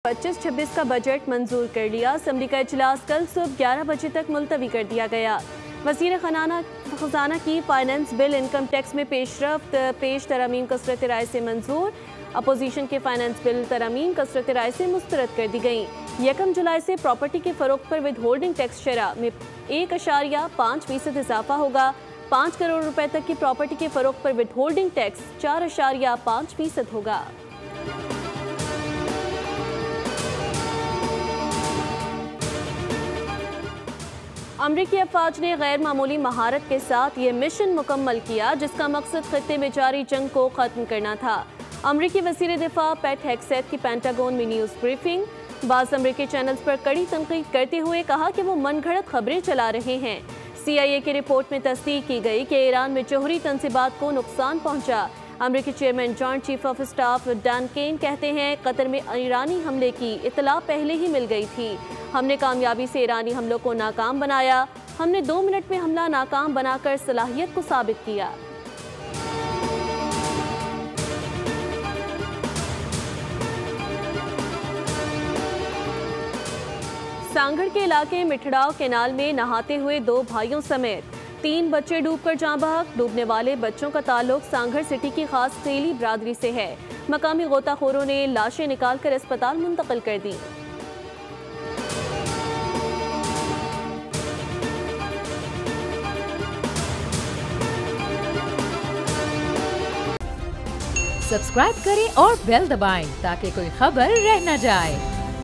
25-26 का बजट मंजूर कर लिया। असेंबली का इजलास कल सुबह 11 बजे तक मुलतवी कर दिया गया। वज़ीर खजाना की फाइनेंस बिल इनकम टैक्स में पेश तरमीम कसरत राय से मंजूर। अपोजिशन के फाइनेंस बिल तरमीम कसरत राय से मुस्तरद कर दी गई। 1 जुलाई से प्रॉपर्टी के फरोख्त पर विद होल्डिंग टैक्स शरह में 1.5% इजाफा होगा। 5 करोड़ रुपए तक की प्रॉपर्टी के फरोख्त पर विद होल्डिंग टैक्स 4.5% होगा। अमरीकी अफवाज ने गैर मामूली महारत के साथ ये मिशन मुकम्मल किया जिसका मकसद खित्ते में जारी जंग को खत्म करना था। अमरीकी वज़ीर दिफा पैट हेग्सेथ की पेंटागन में न्यूज़ ब्रीफिंग। बाज़ अमरीकी चैनल्स पर कड़ी तनकीद करते हुए कहा कि वो मनगढ़ंत खबरें चला रहे हैं। CIA की रिपोर्ट में तस्दीक की गई कि ईरान में जौहरी तंसीबात को नुकसान पहुंचा। अमरीकी chairman joint chief of staff Dan Caine कहते हैं कतर में ईरानी हमले की इतला पहले ही मिल गई थी। हमने कामयाबी से ईरानी हमलों को नाकाम बनाया। हमने 2 मिनट में हमला नाकाम बनाकर सलाहियत को साबित किया। सांगड़ के इलाके मिठड़ाव कैनाल में नहाते हुए 2 भाइयों समेत 3 बच्चे डूबकर जाँ बहक। डूबने वाले बच्चों का ताल्लुक सांगड़ सिटी की खास तेली बरादरी से है। मकामी गोताखोरों ने लाशें निकालकर अस्पताल मुंतकिल कर दी। सब्सक्राइब करें और बेल दबाएं ताकि कोई खबर रह न जाए।